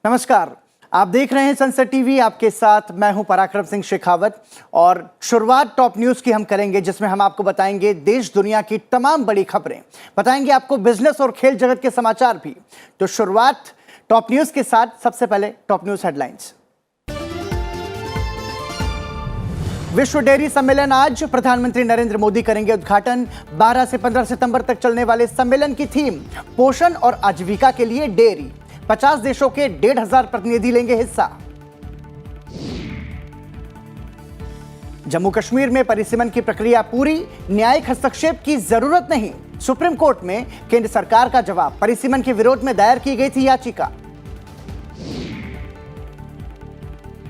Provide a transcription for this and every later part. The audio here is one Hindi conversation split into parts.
नमस्कार, आप देख रहे हैं संसद टीवी। आपके साथ मैं हूं पराक्रम सिंह शेखावत और शुरुआत टॉप न्यूज की हम करेंगे, जिसमें हम आपको बताएंगे देश दुनिया की तमाम बड़ी खबरें, बताएंगे आपको बिजनेस और खेल जगत के समाचार भी। तो शुरुआत टॉप न्यूज के साथ। सबसे पहले टॉप न्यूज हेडलाइंस। विश्व डेयरी सम्मेलन आज, प्रधानमंत्री नरेंद्र मोदी करेंगे उद्घाटन। 12 से 15 सितंबर तक चलने वाले सम्मेलन की थीम पोषण और आजीविका के लिए डेयरी। 50 देशों के 1,500 प्रतिनिधि लेंगे हिस्सा। जम्मू कश्मीर में परिसीमन की प्रक्रिया पूरी, न्यायिक हस्तक्षेप की जरूरत नहीं। सुप्रीम कोर्ट में केंद्र सरकार का जवाब। परिसीमन के विरोध में दायर की गई थी याचिका।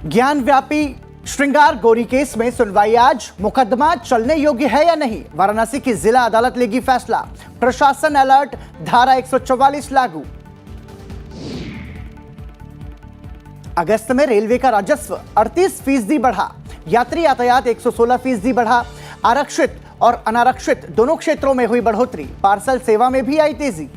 ज्ञानव्यापी श्रृंगार गौरी केस में सुनवाई आज। मुकदमा चलने योग्य है या नहीं, वाराणसी की जिला अदालत लेगी फैसला। प्रशासन अलर्ट, धारा 144 लागू। अगस्त में रेलवे का राजस्व 38% बढ़ा। यात्री यातायात 116% बढ़ा। आरक्षित और अनारक्षित दोनों क्षेत्रों में हुई बढ़ोतरी। पार्सल सेवा में भी आई तेजी।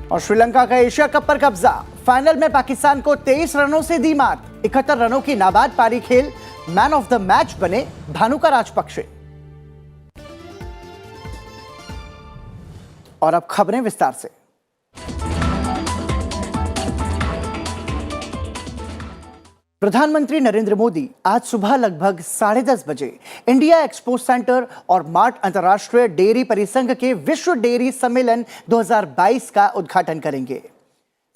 और श्रीलंका का एशिया कप पर कब्जा। फाइनल में पाकिस्तान को 23 रनों से दी मात। 71 रनों की नाबाद पारी खेल मैन ऑफ द मैच बने भानुका राजपक्षे। और अब खबरें विस्तार से। प्रधानमंत्री नरेंद्र मोदी आज सुबह लगभग 10:30 बजे इंडिया एक्सपो सेंटर और मार्ट अंतर्राष्ट्रीय डेयरी परिसंघ के विश्व डेयरी सम्मेलन 2022 का उद्घाटन करेंगे।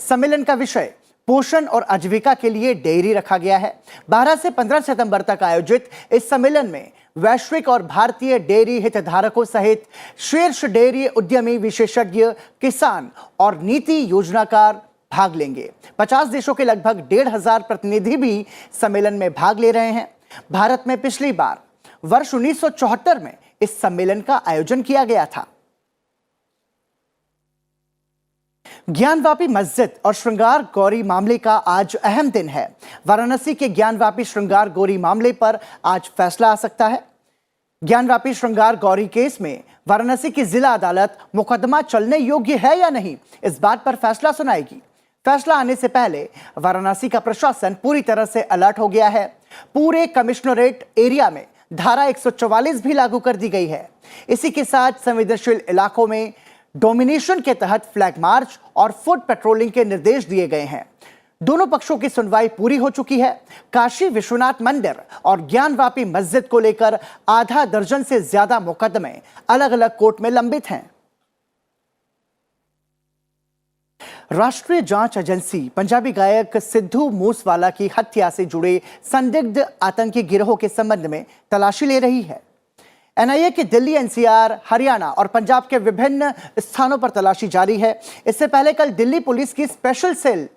सम्मेलन का विषय पोषण और आजीविका के लिए डेयरी रखा गया है। 12 से 15 सितंबर तक आयोजित इस सम्मेलन में वैश्विक और भारतीय डेयरी हितधारकों सहित शीर्ष डेयरी उद्यमी, विशेषज्ञ, किसान और नीति योजनाकार भाग लेंगे। 50 देशों के लगभग 1,500 प्रतिनिधि भी सम्मेलन में भाग ले रहे हैं। भारत में पिछली बार वर्ष 1974 में इस सम्मेलन का आयोजन किया गया था। ज्ञानवापी मस्जिद और श्रृंगार गौरी मामले का आज अहम दिन है। वाराणसी के ज्ञानवापी श्रृंगार गौरी मामले पर आज फैसला आ सकता है। ज्ञानवापी श्रृंगार गौरी केस में वाराणसी की जिला अदालत मुकदमा चलने योग्य है या नहीं, इस बात पर फैसला सुनाएगी। फैसला आने से पहले वाराणसी का प्रशासन पूरी तरह से अलर्ट हो गया है। पूरे कमिश्नरेट एरिया में धारा 144 भी लागू कर दी गई है। इसी के साथ संवेदनशील इलाकों में डोमिनेशन के तहत फ्लैग मार्च और फुट पेट्रोलिंग के निर्देश दिए गए हैं। दोनों पक्षों की सुनवाई पूरी हो चुकी है। काशी विश्वनाथ मंदिर और ज्ञानवापी मस्जिद को लेकर आधा दर्जन से ज्यादा मुकदमे अलग अलग कोर्ट में लंबित हैं। राष्ट्रीय जांच एजेंसी पंजाबी गायक सिद्धू मूसवाला की हत्या से जुड़े संदिग्ध आतंकी गिरोह के संबंध में तलाशी ले रही है। एनआईए की दिल्ली, एनसीआर, हरियाणा और पंजाब के विभिन्न स्थानों पर तलाशी जारी है। इससे पहले कल दिल्ली पुलिस की स्पेशल सेल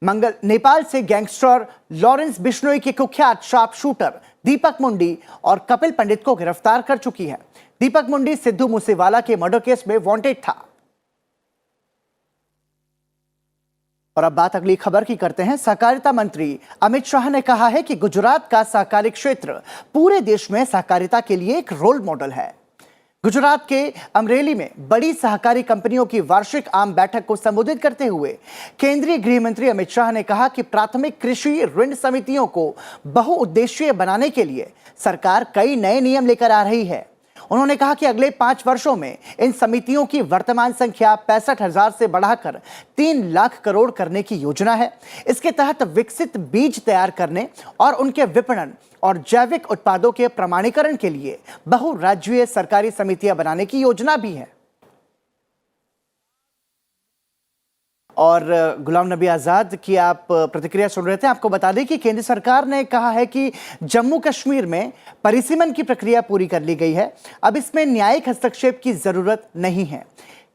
नेपाल से गैंगस्टर लॉरेंस बिश्नोई के कुख्यात शार्प शूटर दीपक मुंडी और कपिल पंडित को गिरफ्तार कर चुकी है। दीपक मुंडी सिद्धू मूसेवाला के मर्डर केस में वांटेड था। और अब बात अगली खबर की करते हैं। सहकारिता मंत्री अमित शाह ने कहा है कि गुजरात का सहकारी क्षेत्र पूरे देश में सहकारिता के लिए एक रोल मॉडल है। गुजरात के अमरेली में बड़ी सहकारी कंपनियों की वार्षिक आम बैठक को संबोधित करते हुए केंद्रीय गृह मंत्री अमित शाह ने कहा कि प्राथमिक कृषि ऋण समितियों को बहुउद्देशीय बनाने के लिए सरकार कई नए नियम लेकर आ रही है। उन्होंने कहा कि अगले 5 वर्षों में इन समितियों की वर्तमान संख्या 65,000 से बढ़ाकर 3 लाख करोड़ करने की योजना है। इसके तहत विकसित बीज तैयार करने और उनके विपणन और जैविक उत्पादों के प्रमाणीकरण के लिए बहुराज्यीय सरकारी समितियां बनाने की योजना भी है। और गुलाम नबी आज़ाद की आप प्रतिक्रिया सुन रहे थे। आपको बता दें कि केंद्र सरकार ने कहा है कि जम्मू कश्मीर में परिसीमन की प्रक्रिया पूरी कर ली गई है। अब इसमें न्यायिक हस्तक्षेप की जरूरत नहीं है।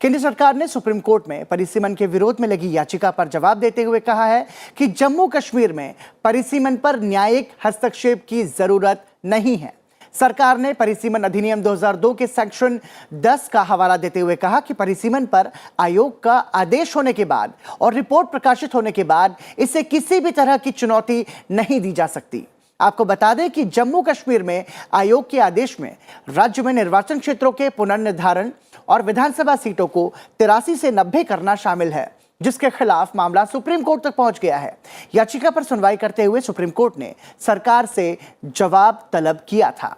केंद्र सरकार ने सुप्रीम कोर्ट में परिसीमन के विरोध में लगी याचिका पर जवाब देते हुए कहा है कि जम्मू कश्मीर में परिसीमन पर न्यायिक हस्तक्षेप की जरूरत नहीं है। सरकार ने परिसीमन अधिनियम 2002 के सेक्शन 10 का हवाला देते हुए कहा कि परिसीमन पर आयोग का आदेश होने के बाद और रिपोर्ट प्रकाशित होने के बाद इसे किसी भी तरह की चुनौती नहीं दी जा सकती। आपको बता दें कि जम्मू कश्मीर में आयोग के आदेश में राज्य में निर्वाचन क्षेत्रों के पुनर्निर्धारण और विधानसभा सीटों को 83 से 90 करना शामिल है। जिसके खिलाफ मामला सुप्रीम कोर्ट तक पहुंच गया है। याचिका पर सुनवाई करते हुए सुप्रीम कोर्ट ने सरकार से जवाब तलब किया था।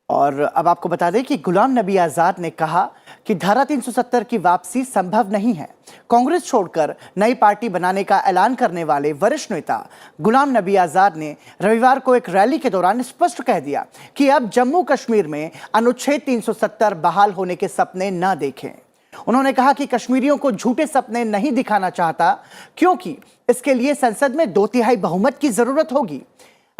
और अब आपको बता दें कि गुलाम नबी आजाद ने कहा कि धारा 370 की वापसी संभव नहीं है। कांग्रेस छोड़कर नई पार्टी बनाने का ऐलान करने वाले वरिष्ठ नेता गुलाम नबी आजाद ने रविवार को एक रैली के दौरान स्पष्ट कह दिया कि अब जम्मू कश्मीर में अनुच्छेद 370 बहाल होने के सपने न देखें। उन्होंने कहा कि कश्मीरियों को झूठे सपने नहीं दिखाना चाहता, क्योंकि इसके लिए संसद में 2/3 बहुमत की जरूरत होगी।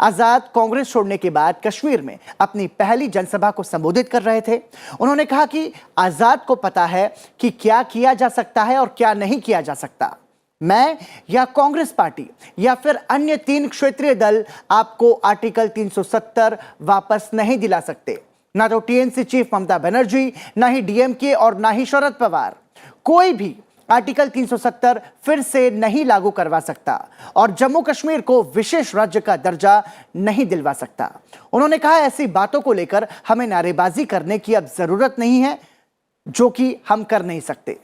आजाद कांग्रेस छोड़ने के बाद कश्मीर में अपनी पहली जनसभा को संबोधित कर रहे थे। उन्होंने कहा कि आजाद को पता है कि क्या किया जा सकता है और क्या नहीं किया जा सकता। मैं या कांग्रेस पार्टी या फिर अन्य 3 क्षेत्रीय दल आपको आर्टिकल 370 वापस नहीं दिला सकते। ना तो टीएमसी चीफ ममता बनर्जी, ना ही डीएमके और ना ही शरद पवार। कोई भी आर्टिकल 370 फिर से नहीं लागू करवा सकता और जम्मू कश्मीर को विशेष राज्य का दर्जा नहीं दिलवा सकता। उन्होंने कहा, ऐसी बातों को लेकर हमें नारेबाजी करने की अब जरूरत नहीं है, जो कि हम कर नहीं सकते।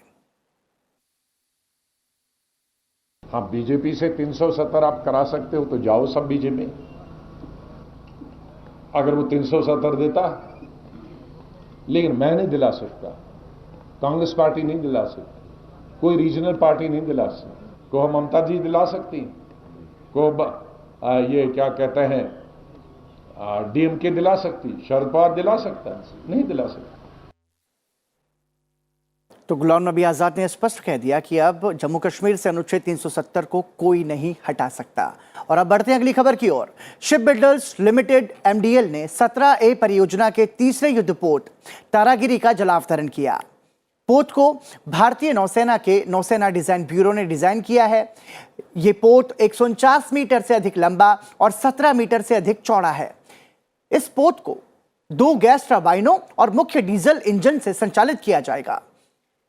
हाँ, बीजेपी से 370 आप करा सकते हो तो जाओ सब बीजेपी। अगर वो 370 देता, लेकिन मैं नहीं दिला सकता, कांग्रेस पार्टी नहीं दिला सकती, कोई रीजनल पार्टी नहीं दिला सकती। को ममता जी दिला सकती, को ये क्या कहते हैं डीएमके दिला सकती, शरद पवार दिला सकता, नहीं दिला सकता। तो गुलाम नबी आजाद ने स्पष्ट कह दिया कि अब जम्मू कश्मीर से अनुच्छेद 370 को कोई नहीं हटा सकता। और अब बढ़ते हैं अगली खबर की ओर। शिप बिल्डर्स लिमिटेड एमडीएल ने 17A परियोजना के तीसरे युद्धपोत तारागिरी का जलावतरण किया। पोत को भारतीय नौसेना के नौसेना डिजाइन ब्यूरो ने डिजाइन किया है। यह पोत 149 मीटर से अधिक लंबा और 17 मीटर से अधिक चौड़ा है। इस पोत को 2 गैस टर्बाइनों और मुख्य डीजल इंजन से संचालित किया जाएगा।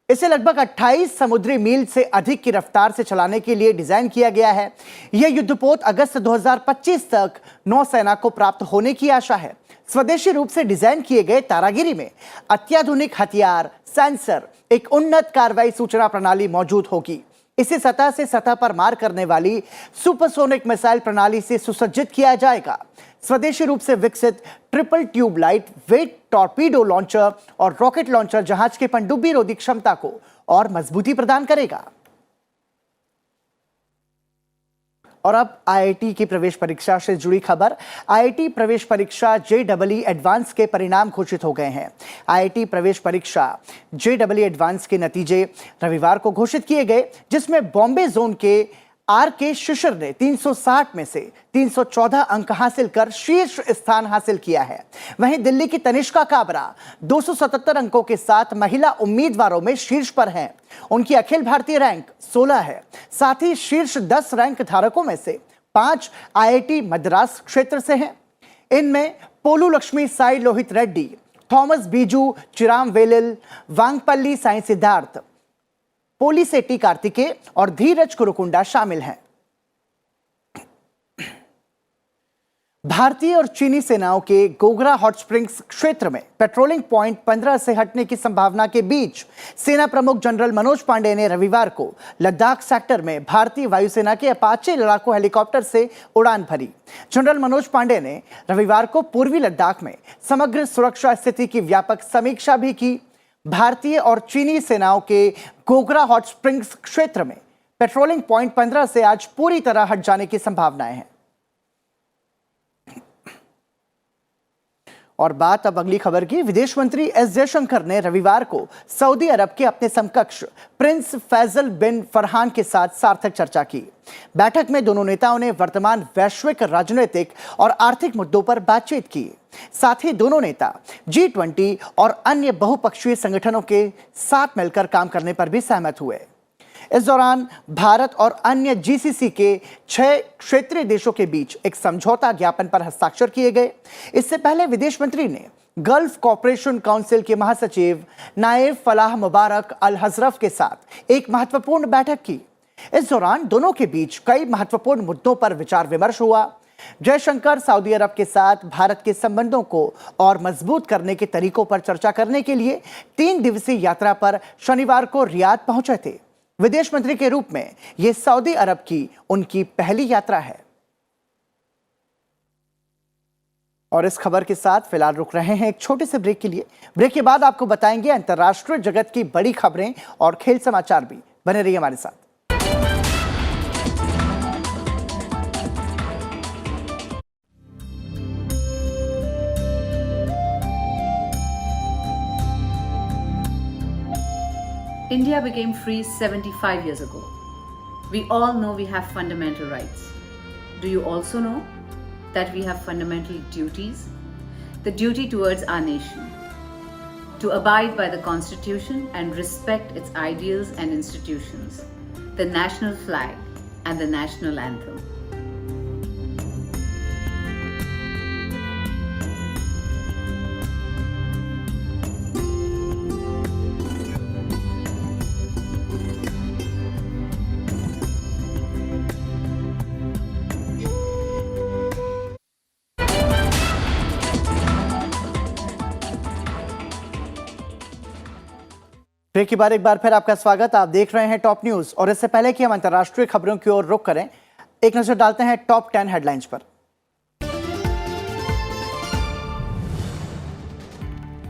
इसे लगभग 28 समुद्री मील से अधिक की रफ्तार से चलाने के लिए डिजाइन किया गया है। यह युद्धपोत अगस्त 2025 तक नौसेना को प्राप्त होने की आशा है। स्वदेशी रूप से डिजाइन किए गए तारागिरी में अत्याधुनिक हथियार, सेंसर, एक उन्नत कार्रवाई सूचना प्रणाली मौजूद होगी। इसे सतह से सतह पर मार करने वाली सुपरसोनिक मिसाइल प्रणाली से सुसज्जित किया जाएगा। स्वदेशी रूप से विकसित triple tube light weight torpedo launcher और रॉकेट लॉन्चर जहाज के पनडुब्बी रोधी क्षमता को और मजबूती प्रदान करेगा। और अब आईआईटी की प्रवेश परीक्षा से जुड़ी खबर। आईआईटी प्रवेश परीक्षा जेईई एडवांस के परिणाम घोषित हो गए हैं। आईआईटी प्रवेश परीक्षा जेईई एडवांस के नतीजे रविवार को घोषित किए गए, जिसमें बॉम्बे जोन के आर.के. शिशिर ने 360 में से 314 अंक हासिल कर शीर्ष स्थान हासिल किया है। वहीं दिल्ली की तनिष्का काबरा 277 अंकों के साथ महिला उम्मीदवारों में शीर्ष पर हैं। उनकी अखिल भारतीय रैंक 16 है। साथ ही शीर्ष 10 रैंक धारकों में से 5 आईआईटी मद्रास क्षेत्र से हैं। इनमें पोलू लक्ष्मी साई लोहित रेड्डी, थॉमस बीजू चिराम वेलिल, वांगपल्ली साई सिद्धार्थ, पोलीसेट्टी कार्तिकेय और धीरज कुरुकुंडा शामिल हैं। भारतीय और चीनी सेनाओं के गोगरा हॉट स्प्रिंग्स क्षेत्र में पेट्रोलिंग पॉइंट 15 से हटने की संभावना के बीच सेना प्रमुख जनरल मनोज पांडे ने रविवार को लद्दाख सेक्टर में भारतीय वायुसेना के अपाचे लड़ाकू हेलीकॉप्टर से उड़ान भरी। जनरल मनोज पांडे ने रविवार को पूर्वी लद्दाख में समग्र सुरक्षा स्थिति की व्यापक समीक्षा भी की। भारतीय और चीनी सेनाओं के गोगरा हॉट स्प्रिंग्स क्षेत्र में पेट्रोलिंग पॉइंट 15 से आज पूरी तरह हट जाने की संभावनाएं हैं। और बात अब अगली खबर की। विदेश मंत्री एस जयशंकर ने रविवार को सऊदी अरब के अपने समकक्ष प्रिंस फैजल बिन फरहान के साथ सार्थक चर्चा की। बैठक में दोनों नेताओं ने वर्तमान वैश्विक राजनीतिक और आर्थिक मुद्दों पर बातचीत की। साथ ही दोनों नेता G20 और अन्य बहुपक्षीय संगठनों के साथ मिलकर काम करने पर भी सहमत हुए। इस दौरान भारत और अन्य जीसीसी के 6 क्षेत्रीय देशों के बीच एक समझौता ज्ञापन पर हस्ताक्षर किए गए। इससे पहले विदेश मंत्री ने गल्फ कॉपरेशन काउंसिल के महासचिव नायब फलाह मुबारक अल हजरफ के साथ एक महत्वपूर्ण बैठक की। इस दौरान दोनों के बीच कई महत्वपूर्ण मुद्दों पर विचार विमर्श हुआ। जयशंकर सऊदी अरब के साथ भारत के संबंधों को और मजबूत करने के तरीकों पर चर्चा करने के लिए 3 दिवसीय यात्रा पर शनिवार को रियाद पहुंचे थे। विदेश मंत्री के रूप में यह सऊदी अरब की उनकी पहली यात्रा है। और इस खबर के साथ फिलहाल रुक रहे हैं एक छोटे से ब्रेक के लिए। ब्रेक के बाद आपको बताएंगे अंतर्राष्ट्रीय जगत की बड़ी खबरें और खेल समाचार भी। बने रहिए हमारे साथ। India became free 75 years ago. We all know we have fundamental rights. Do you also know that we have fundamental duties? The duty towards our nation, to abide by the Constitution and respect its ideals and institutions, the national flag and the national anthem. Break के बाद एक बार फिर आपका स्वागत। आप देख रहे हैं टॉप न्यूज और इससे पहले कि हम अंतर्राष्ट्रीय खबरों की ओर रुख करें, एक नजर डालते हैं टॉप 10 हेडलाइंस पर।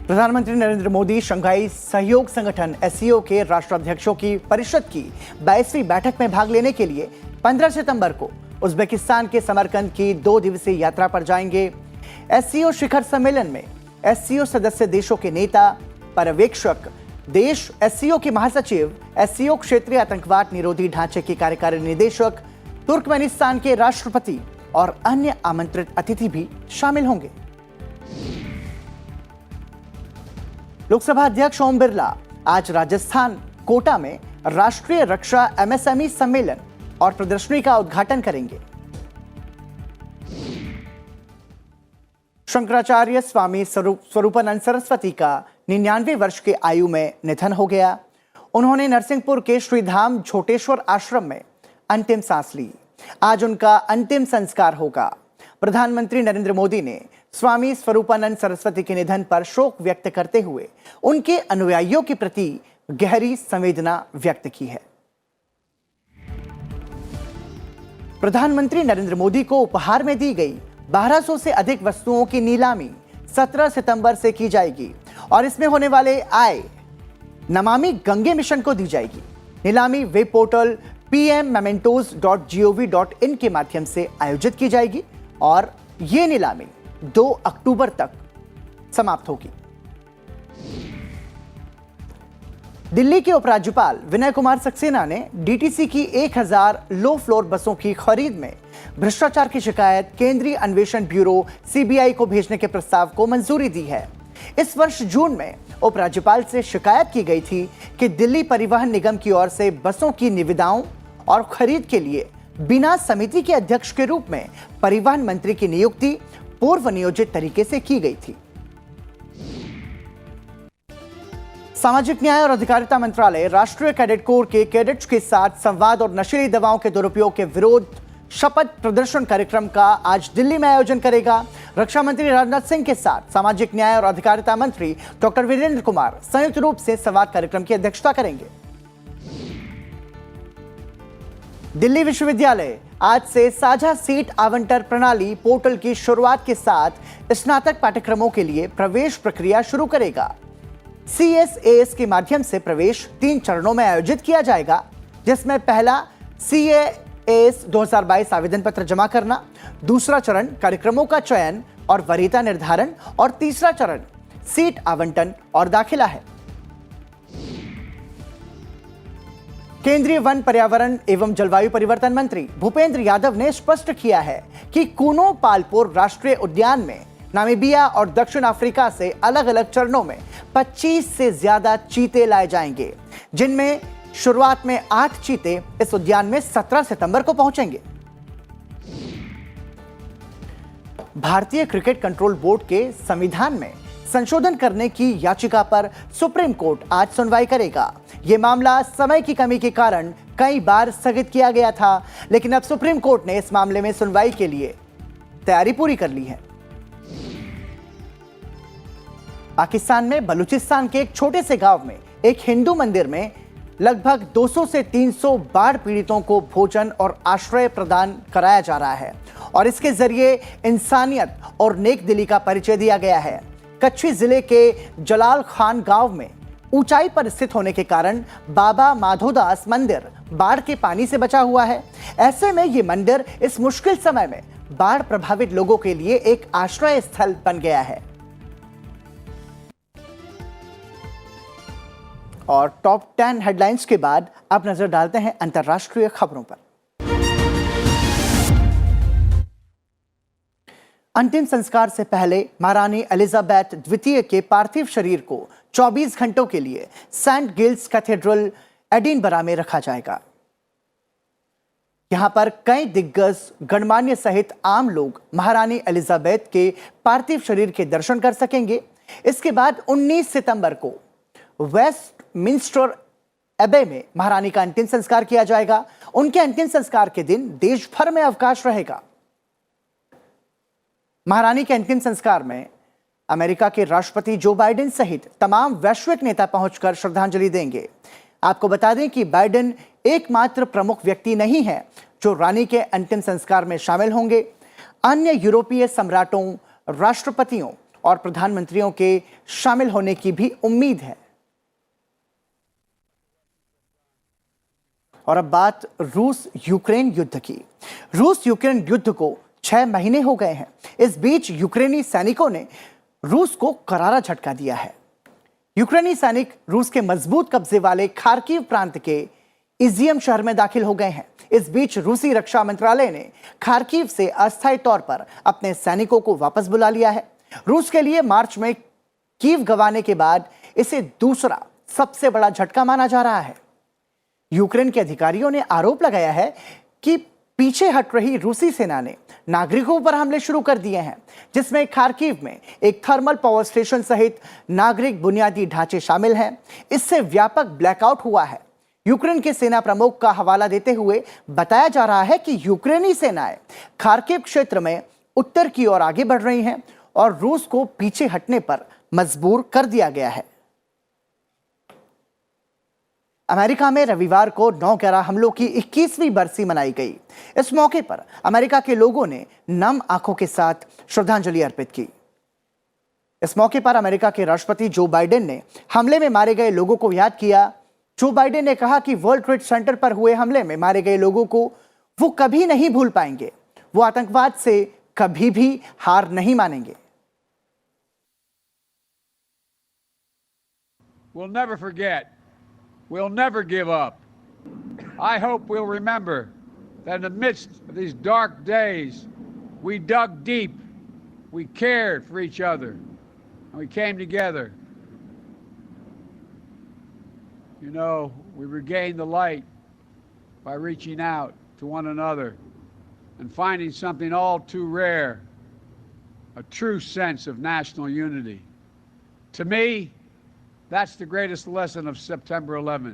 प्रधानमंत्री नरेंद्र मोदी शंघाई सहयोग संगठन एससीओ के राष्ट्राध्यक्षों की परिषद की 22वीं बैठक में भाग लेने के लिए 15 सितंबर को उज्बेकिस्तान के समरकंद की 2 दिवसीय यात्रा पर जाएंगे। एससीओ शिखर सम्मेलन में एससीओ सदस्य देशों के नेता, पर्यवेक्षक देश, एससीओ के महासचिव, एससीओ क्षेत्रीय आतंकवाद निरोधी ढांचे के कार्यकारी निदेशक, तुर्कमेनिस्तान के राष्ट्रपति और अन्य आमंत्रित अतिथि भी शामिल होंगे। लोकसभा अध्यक्ष ओम बिरला आज राजस्थान कोटा में राष्ट्रीय रक्षा एमएसएमई सम्मेलन और प्रदर्शनी का उद्घाटन करेंगे। शंकराचार्य स्वामी स्वरूपानंद सरस्वती का 99 वर्ष की आयु में निधन हो गया। उन्होंने नरसिंहपुर के श्रीधाम झोटेश्वर आश्रम में अंतिम सांस ली। आज उनका अंतिम संस्कार होगा। प्रधानमंत्री नरेंद्र मोदी ने स्वामी स्वरूपानंद सरस्वती के निधन पर शोक व्यक्त करते हुए उनके अनुयायियों के प्रति गहरी संवेदना व्यक्त की है। प्रधानमंत्री नरेंद्र मोदी को उपहार में दी गई 1200 से अधिक वस्तुओं की नीलामी 17 सितंबर से की जाएगी और इसमें होने वाले आय नमामि गंगे मिशन को दी जाएगी। नीलामी वेब पोर्टल pmmementos.gov.in के माध्यम से आयोजित की जाएगी और ये नीलामी 2 अक्टूबर तक समाप्त होगी। दिल्ली के उपराज्यपाल विनय कुमार सक्सेना ने डीटीसी की 1000 लो फ्लोर बसों की खरीद में भ्रष्टाचार की शिकायत केंद्रीय अन्वेषण ब्यूरो सीबीआई को भेजने के प्रस्ताव को मंजूरी दी है। इस वर्ष जून में उपराज्यपाल से शिकायत की गई थी कि दिल्ली परिवहन निगम की ओर से बसों की निविदाओं और खरीद के लिए बिना समिति के अध्यक्ष के रूप में परिवहन मंत्री की नियुक्ति पूर्व नियोजित तरीके से की गई थी। सामाजिक न्याय और अधिकारिता मंत्रालय राष्ट्रीय कैडेट कोर के कैडेट्स के साथ संवाद और नशीली दवाओं के दुरुपयोग के विरोध शपथ प्रदर्शन कार्यक्रम का आज दिल्ली में आयोजन करेगा। रक्षा मंत्री राजनाथ सिंह के साथ सामाजिक न्याय और अधिकारिता मंत्री डॉक्टर वीरेंद्र कुमार संयुक्त रूप से संवाद कार्यक्रम की अध्यक्षता करेंगे। दिल्ली विश्वविद्यालय आज से साझा सीट आवंटन प्रणाली पोर्टल की शुरुआत के साथ स्नातक पाठ्यक्रमों के लिए प्रवेश प्रक्रिया शुरू करेगा। CSAS के माध्यम से प्रवेश 3 चरणों में आयोजित किया जाएगा, जिसमें पहला CAS 2022 आवेदन पत्र जमा करना, दूसरा चरण कार्यक्रमों का चयन और वरीयता निर्धारण और तीसरा चरण सीट आवंटन और दाखिला है। केंद्रीय वन, पर्यावरण एवं जलवायु परिवर्तन मंत्री भूपेंद्र यादव ने स्पष्ट किया है कि कूनो पालपुर राष्ट्रीय उद्यान में नामीबिया और दक्षिण अफ्रीका से अलग अलग चरणों में 25 से ज्यादा चीते लाए जाएंगे, जिनमें शुरुआत में 8 चीते इस उद्यान में 17 सितंबर को पहुंचेंगे। भारतीय क्रिकेट कंट्रोल बोर्ड के संविधान में संशोधन करने की याचिका पर सुप्रीम कोर्ट आज सुनवाई करेगा। यह मामला समय की कमी के कारण कई बार स्थगित किया गया था, लेकिन अब सुप्रीम कोर्ट ने इस मामले में सुनवाई के लिए तैयारी पूरी कर ली है। पाकिस्तान में बलूचिस्तान के एक छोटे से गांव में एक हिंदू मंदिर में लगभग 200 से 300 बाढ़ पीड़ितों को भोजन और आश्रय प्रदान कराया जा रहा है और इसके जरिए इंसानियत और नेक दिली का परिचय दिया गया है। कच्छी जिले के जलाल खान गांव में ऊंचाई पर स्थित होने के कारण बाबा माधोदास मंदिर बाढ़ के पानी से बचा हुआ है। ऐसे में ये मंदिर इस मुश्किल समय में बाढ़ प्रभावित लोगों के लिए एक आश्रय स्थल बन गया है। और टॉप 10 हेडलाइंस के बाद अब नजर डालते हैं अंतर्राष्ट्रीय खबरों पर। अंतिम संस्कार से पहले महारानी एलिजाबेथ द्वितीय के पार्थिव शरीर को 24 घंटों के लिए सेंट गिल्स कैथेड्रल एडिनबरा में रखा जाएगा। यहां पर कई दिग्गज गणमान्य सहित आम लोग महारानी एलिजाबेथ के पार्थिव शरीर के दर्शन कर सकेंगे। इसके बाद 19 सितंबर को वेस्टमिंस्टर एबे में महारानी का अंतिम संस्कार किया जाएगा। उनके अंतिम संस्कार के दिन देश भर में अवकाश रहेगा। महारानी के अंतिम संस्कार में अमेरिका के राष्ट्रपति जो बाइडेन सहित तमाम वैश्विक नेता पहुंचकर श्रद्धांजलि देंगे। आपको बता दें कि बाइडेन एकमात्र प्रमुख व्यक्ति नहीं है जो रानी के अंतिम संस्कार में शामिल होंगे। अन्य यूरोपीय सम्राटों, राष्ट्रपतियों और प्रधानमंत्रियों के शामिल होने की भी उम्मीद है। और अब बात रूस यूक्रेन युद्ध की। रूस यूक्रेन युद्ध को 6 महीने हो गए हैं। इस बीच यूक्रेनी सैनिकों ने रूस को करारा झटका दिया है। यूक्रेनी सैनिक रूस के मजबूत कब्जे वाले खार्किव प्रांत के इजियम शहर में दाखिल हो गए हैं। इस बीच रूसी रक्षा मंत्रालय ने खार्किव से अस्थायी तौर पर अपने सैनिकों को वापस बुला लिया है। रूस के लिए मार्च में कीव गंवाने के बाद इसे दूसरा सबसे बड़ा झटका माना जा रहा है। यूक्रेन के अधिकारियों ने आरोप लगाया है कि पीछे हट रही रूसी सेना ने नागरिकों पर हमले शुरू कर दिए हैं, जिसमें खार्किव में एक थर्मल पावर स्टेशन सहित नागरिक बुनियादी ढांचे शामिल हैं। इससे व्यापक ब्लैकआउट हुआ है। यूक्रेन के सेना प्रमुख का हवाला देते हुए बताया जा रहा है कि यूक्रेनी सेनाएं खार्किव क्षेत्र में उत्तर की ओर आगे बढ़ रही हैं और रूस को पीछे हटने पर मजबूर कर दिया गया है। अमेरिका में रविवार को 9/11 हमलों की 21वीं बरसी मनाई गई। इस मौके पर अमेरिका के लोगों ने नम आंखों के साथ श्रद्धांजलि अर्पित की। इस मौके पर अमेरिका के राष्ट्रपति जो बाइडेन ने हमले में मारे गए लोगों को याद किया। जो बाइडेन ने कहा कि वर्ल्ड ट्रेड सेंटर पर हुए हमले में मारे गए लोगों को वो कभी नहीं भूल पाएंगे। वो आतंकवाद से कभी भी हार नहीं मानेंगे। We'll never forget. We'll never give up. I hope we'll remember that in the midst of these dark days, we dug deep, we cared for each other, and we came together. You know, we regained the light by reaching out to one another and finding something all too rare, a true sense of national unity. To me, that's the greatest lesson of September 11.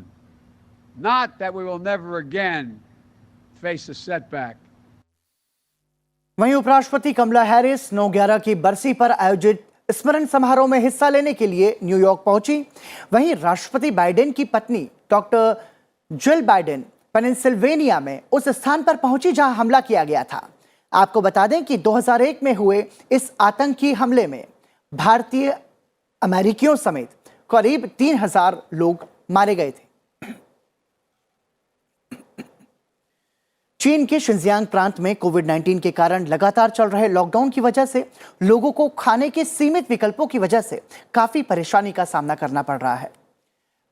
Not that we will never again face a setback. वहीं उपराष्ट्रपति कमला हैरिस 9/11 की बरसी पर आयोजित स्मरण समारोह में हिस्सा लेने के लिए न्यूयॉर्क पहुंची। वहीं राष्ट्रपति बाइडेन की पत्नी डॉक्टर जिल बाइडेन पेनिसिल्वेनिया में उस स्थान पर पहुंची जहां हमला किया गया था। आपको बता दें कि 2001 में हुए इस आतंकी हमले में भारतीय अमेरिकियों समेत करीब 3000 लोग मारे गए थे। चीन के शिनजियांग प्रांत में कोविड-19 के कारण लगातार चल रहे लॉकडाउन की वजह से लोगों को खाने के सीमित विकल्पों की वजह से काफी परेशानी का सामना करना पड़ रहा है।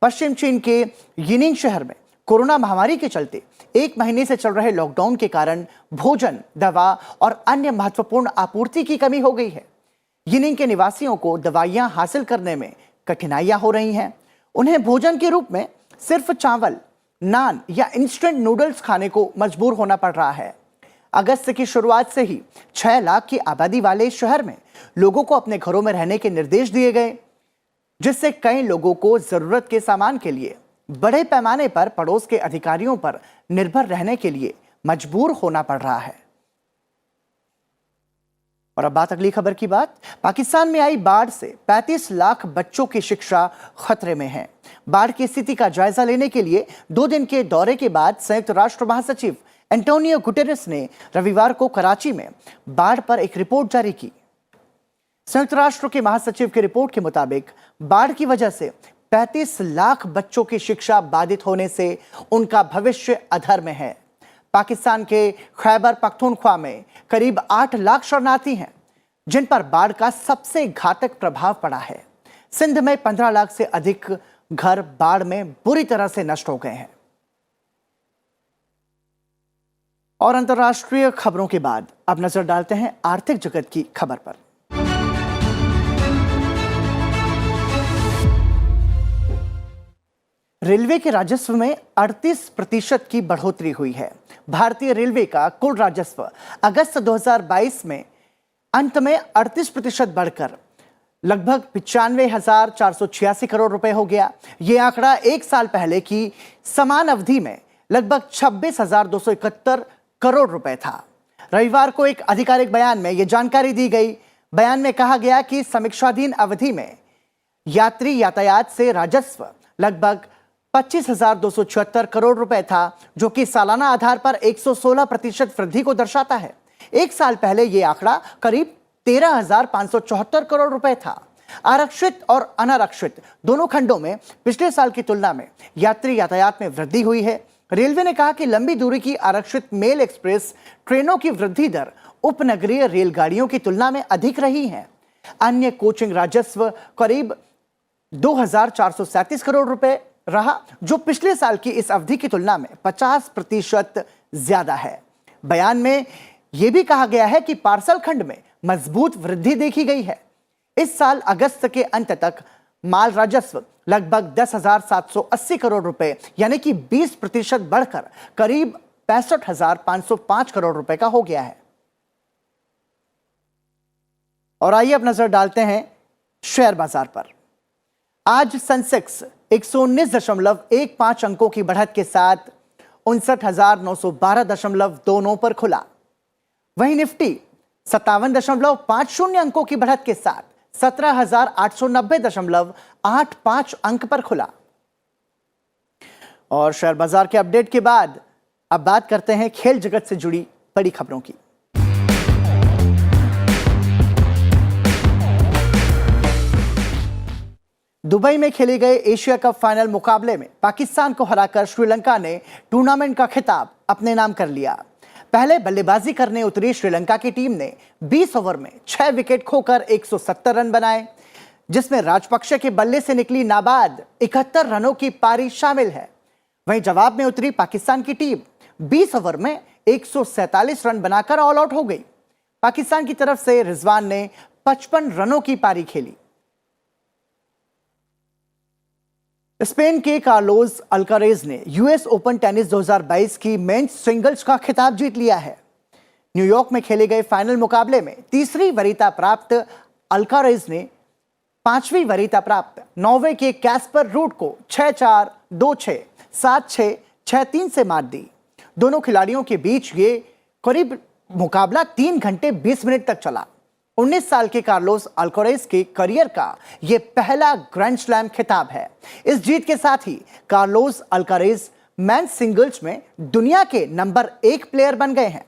पश्चिम चीन के यिनिंग शहर में कोरोना महामारी के चलते 1 महीने से चल रहे लॉकडाउन के कारण भोजन, दवा और अन्य महत्वपूर्ण आपूर्ति की कमी हो गई है। यिनिंग के निवासियों को दवाइयां हासिल करने में कठिनाइयां हो रही हैं। उन्हें भोजन के रूप में सिर्फ चावल, नान या इंस्टेंट नूडल्स खाने को मजबूर होना पड़ रहा है। अगस्त की शुरुआत से ही 6 लाख की आबादी वाले इस शहर में लोगों को अपने घरों में रहने के निर्देश दिए गए, जिससे कई लोगों को जरूरत के सामान के लिए बड़े पैमाने पर पड़ोस के अधिकारियों पर निर्भर रहने के लिए मजबूर होना पड़ रहा है। और अब बात अगली खबर की पाकिस्तान में आई बाढ़ से 35 लाख बच्चों की शिक्षा खतरे में है। बाढ़ की स्थिति का जायजा लेने के लिए 2 दिन के दौरे के बाद संयुक्त राष्ट्र महासचिव एंटोनियो गुटेरेस ने रविवार को कराची में बाढ़ पर एक रिपोर्ट जारी की। संयुक्त राष्ट्र के महासचिव की रिपोर्ट के मुताबिक बाढ़ की वजह से 35 लाख बच्चों की शिक्षा बाधित होने से उनका भविष्य अधर में है। पाकिस्तान के खैबर पख्तूनख्वा में करीब 8 लाख शरणार्थी हैं, जिन पर बाढ़ का सबसे घातक प्रभाव पड़ा है। सिंध में 15 लाख से अधिक घर बाढ़ में बुरी तरह से नष्ट हो गए हैं। और अंतर्राष्ट्रीय खबरों के बाद अब नजर डालते हैं आर्थिक जगत की खबर पर। रेलवे के राजस्व में 38% की बढ़ोतरी हुई है। भारतीय रेलवे का कुल राजस्व अगस्त 2022 में अंत में 38% बढ़कर लगभग 95,486 करोड़ रुपए हो गया। यह आंकड़ा एक साल पहले की समान अवधि में लगभग 26,271 करोड़ रुपए था। रविवार को एक आधिकारिक बयान में यह जानकारी दी गई। बयान में कहा गया कि समीक्षाधीन अवधि में यात्री यातायात से राजस्व लगभग 25,276 करोड़ रुपए था, जो कि सालाना आधार पर 116% वृद्धि को दर्शाता है। एक साल पहले यह आंकड़ा करीब 13,574 करोड़ रुपए था। आरक्षित और अनारक्षित दोनों खंडों में पिछले साल की तुलना में यात्री यातायात में वृद्धि हुई है। रेलवे ने कहा कि लंबी दूरी की आरक्षित मेल एक्सप्रेस ट्रेनों की वृद्धि दर उपनगरीय रेलगाड़ियों की तुलना में अधिक रही है। अन्य कोचिंग राजस्व करीब 2,437 करोड़ रुपए रहा, जो पिछले साल की इस अवधि की तुलना में 50% ज्यादा है। बयान में यह भी कहा गया है कि पार्सल खंड में मजबूत वृद्धि देखी गई है। इस साल अगस्त के अंत तक माल राजस्व लगभग 10,780 करोड़ रुपए यानी कि 20% बढ़कर करीब 65,505 करोड़ रुपए का हो गया है। और आइए अब नजर डालते हैं शेयर बाजार पर। आज सेंसेक्स 119.15 अंकों की बढ़त के साथ 59,912.29 पर खुला। वहीं निफ्टी 57.50 अंकों की बढ़त के साथ 17,890.85 अंक पर खुला। और शेयर बाजार के अपडेट के बाद अब बात करते हैं खेल जगत से जुड़ी बड़ी खबरों की। दुबई में खेले गए एशिया कप फाइनल मुकाबले में पाकिस्तान को हराकर श्रीलंका ने टूर्नामेंट का खिताब अपने नाम कर लिया। पहले बल्लेबाजी करने उतरी श्रीलंका की टीम ने 20 ओवर में 6 विकेट खोकर 170 रन बनाए, जिसमें राजपक्षे के बल्ले से निकली नाबाद 71 रनों की पारी शामिल है। वहीं जवाब में उतरी पाकिस्तान की टीम 20 ओवर में 147 रन बनाकर ऑल आउट हो गई। पाकिस्तान की तरफ से रिजवान ने 55 रनों की पारी खेली। स्पेन के कार्लोस अल्कारेज ने यूएस ओपन टेनिस 2022 की मेंस सिंगल्स का खिताब जीत लिया है। न्यूयॉर्क में खेले गए फाइनल मुकाबले में तीसरी वरीयता प्राप्त अल्कारेज ने 5वीं वरीयता प्राप्त नॉर्वे के कैस्पर रूड को 6-4, 2-6, 7-6, 6-3 से मात दी। दोनों खिलाड़ियों के बीच ये करीब मुकाबला 3 घंटे 20 मिनट तक चला। 19 साल के कार्लोस अल्कारेज के करियर का यह पहला ग्रैंड स्लैम खिताब है। इस जीत के साथ ही कार्लोस अल्कारेज मेंस सिंगल्स में दुनिया के नंबर 1 प्लेयर बन गए हैं।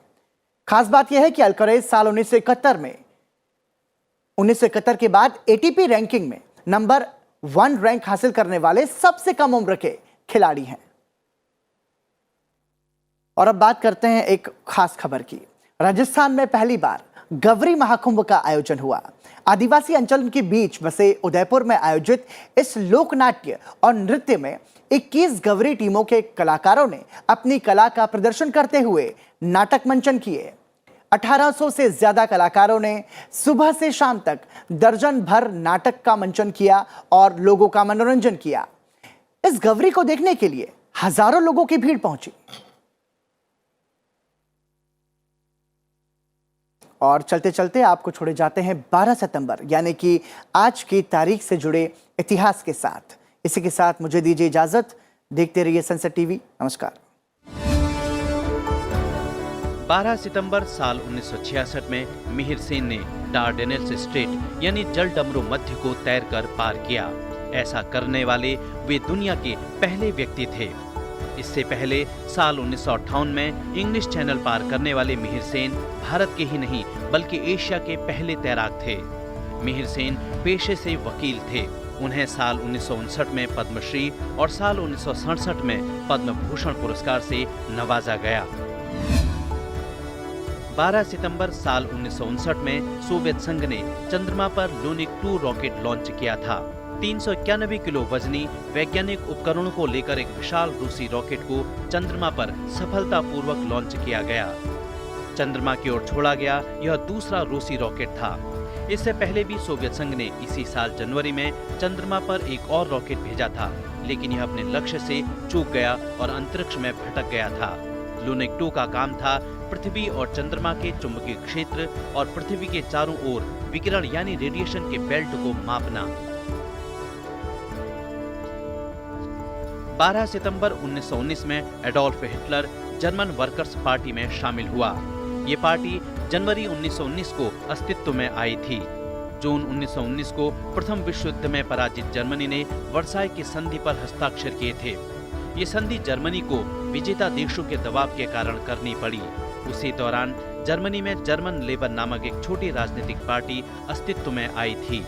खास बात यह है कि अल्कारेज साल 1971 के बाद एटीपी रैंकिंग में नंबर 1 रैंक हासिल करने वाले सबसे कम उम्र के खिलाड़ी हैं। और अब बात करते हैं एक खास खबर की। राजस्थान में पहली बार गवरी महाकुंभ का आयोजन हुआ। आदिवासी अंचल के बीच बसे उदयपुर में आयोजित इस लोकनाट्य और नृत्य में 21 गवरी टीमों के कलाकारों ने अपनी कला का प्रदर्शन करते हुए नाटक मंचन किए। 1800 से ज्यादा कलाकारों ने सुबह से शाम तक दर्जन भर नाटक का मंचन किया और लोगों का मनोरंजन किया। इस गवरी को देखने के लिए हजारों लोगों की भीड़ पहुंची। और चलते चलते आपको छोड़े जाते हैं 12 सितंबर यानी कि आज की तारीख से जुड़े इतिहास के साथ। इसी के साथ मुझे दीजिए इजाजत। देखते रहिए सनसेट टीवी। नमस्कार। 12 सितंबर साल 1966 में मिहिर सेन ने डार्डेनेल्स स्ट्रेट यानी जलडमरू मध्य को तैरकर पार किया। ऐसा करने वाले वे दुनिया के पहले व्यक्ति थे। इससे पहले साल 1958 में इंग्लिश चैनल पार करने वाले मिहिर सेन भारत के ही नहीं बल्कि एशिया के पहले तैराक थे। मिहिर सेन पेशे से वकील थे। उन्हें साल 1959 में पद्मश्री और साल 1967 में पद्म भूषण पुरस्कार से नवाजा गया। 12 सितंबर साल 1959 में सोवियत संघ ने चंद्रमा पर लूनिक 2 रॉकेट लॉन्च किया था। 391 किलो वजनी वैज्ञानिक उपकरणों को लेकर एक विशाल रूसी रॉकेट को चंद्रमा पर सफलतापूर्वक लॉन्च किया गया। चंद्रमा की ओर छोड़ा गया यह दूसरा रूसी रॉकेट था। इससे पहले भी सोवियत संघ ने इसी साल जनवरी में चंद्रमा पर एक और रॉकेट भेजा था, लेकिन यह अपने लक्ष्य से चूक गया और अंतरिक्ष में भटक गया था। लूनिक 2 का काम था पृथ्वी और चंद्रमा के चुंबकीय क्षेत्र और पृथ्वी के चारों ओर विकिरण यानी रेडिएशन के बेल्ट को मापना। 12 सितंबर 1919 में Adolf Hitler German workers party में शामिल हुआ। ये पार्टी जनवरी 1919 को अस्तित्व में आई थी। जून 1919 को प्रथम विश्व युद्ध में पराजित जर्मनी ने वर्साई की संधि पर हस्ताक्षर किए थे। ये संधि जर्मनी को विजेता देशों के दबाव के कारण करनी पड़ी। उसी दौरान जर्मनी में जर्मन लेबर नामक एक छोटी राजनीतिक पार्टी अस्तित्व में आई थी।